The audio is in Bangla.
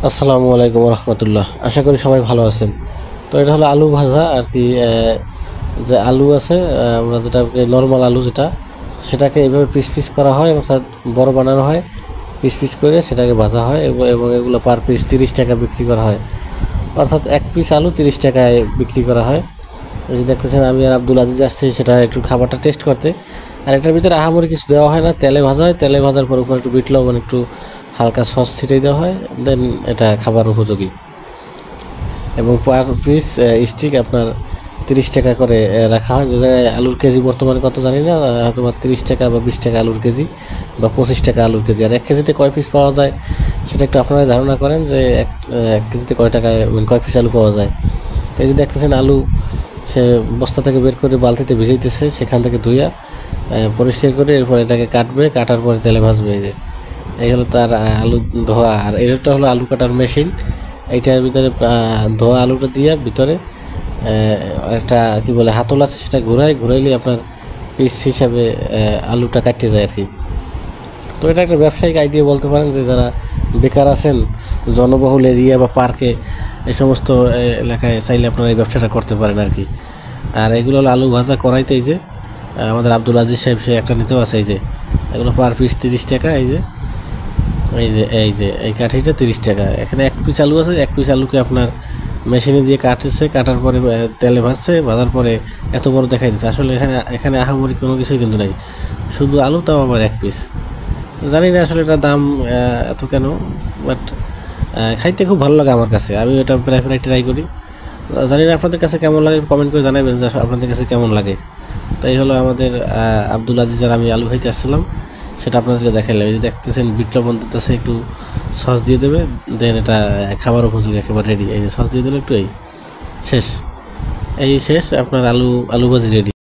আসসালামু আলাইকুম রহমতুল্লাহ। আশা করি সবাই ভালো আছেন। তো এটা হলো আলু ভাজা আর কি। যে আলু আছে, আমরা যেটা নর্মাল আলু যেটা, সেটাকে এইভাবে পিস পিস করা হয় এবং বড় বানানো হয়, পিস পিস করে সেটাকে ভাজা হয় এবং এগুলো পার পিস 30 টাকা বিক্রি করা হয়। অর্থাৎ এক পিস আলু 30 টাকায় বিক্রি করা হয়। এই যে দেখতেছেন, আমি আর আব্দুল আজিজ আসছি সেটা একটু খাবারটা টেস্ট করতে। আর এটার ভিতরে আহামরি কিছু দেওয়া হয় না, তেলে ভাজা হয়, তেলে ভাজার পর উপরে একটু বিট লবণ, একটু হালকা সস ছিটিয়ে দেওয়া হয়, দেন এটা খাবার উপযোগী। এবং পার পিস স্টিক আপনার 30 টাকা করে রাখা হয়। যে জায়গায় আলুর কেজি বর্তমানে কত জানি না, হয়তো বা 30 টাকা বা 20 টাকা আলুর কেজি, বা 25 টাকা আলুর কেজি। আর 1 কেজিতে কয় পিস পাওয়া যায় সেটা একটু আপনারা ধারণা করেন, যে এক কেজিতে কয় টাকায় কয় পিস আলু পাওয়া যায়। তো এই যে দেখতেছেন, আলু সে বস্তা থেকে বের করে বালতিতে ভিজাইতেছে, সেখান থেকে ধুইয়া পরিষ্কার করে এরপর এটাকে কাটবে, কাটার পরে তেলে ভাজবে। এই হলো তার আলু ধোয়া। আর এটা হলো আলু কাটার মেশিন। এইটার ভিতরে ধোয়া আলুটা দিয়ে ভিতরে একটা কি বলে হাতল আছে, সেটা ঘুরাইলে আপনার পিস হিসাবে আলুটা কাটতে যায় আর কি। তো এটা একটা ব্যবসায়িক আইডিয়া বলতে পারেন, যে যারা বেকার আছেন জনবহুল এরিয়া বা পার্কে, এই সমস্ত এলাকায় চাইলে আপনারা এই ব্যবসাটা করতে পারেন আর কি। আর এগুলো হলো আলু ভাজা করাইতে, এই যে আমাদের আব্দুল আজিজ সাহেব সে একটা নিতেও আছে। এই যে এগুলো পার পিস 30 টাকা। এই কাঠিটা 30 টাকা। এখানে এক পিস আলু আছে, এক পিস আলুকে আপনার মেশিনে দিয়ে কাটছে, কাটার পরে তেলে ভাজছে, ভাজার পরে এত বড় দেখাই দিচ্ছে। আসলে এখানে আহামরি কোনো কিছুই কিন্তু নাই, শুধু আলু, তাও আবার এক পিস। জানি না আসলে এটার দাম এত কেন, বাট খাইতে খুব ভালো লাগে আমার কাছে। আমি এটা প্রায় প্রায় ট্রাই করি। জানি না আপনাদের কাছে কেমন লাগে, কমেন্ট করে জানাবেন যে আপনাদের কাছে কেমন লাগে। তাই হলো আমাদের আব্দুল আজিজ আর আমি আলু খাইতে আসছিলাম, সেটা আপনাদেরকে দেখাইলাম। এই যে দেখতেছেন, বিট লবণ দিতেছে, একটু সস দিয়ে দেবে, দেন এটা খাবার উপযোগী একেবারে রেডি। এই যে সস দিয়ে দিলে একটু, এই শেষ, আপনার আলু ভাজি রেডি।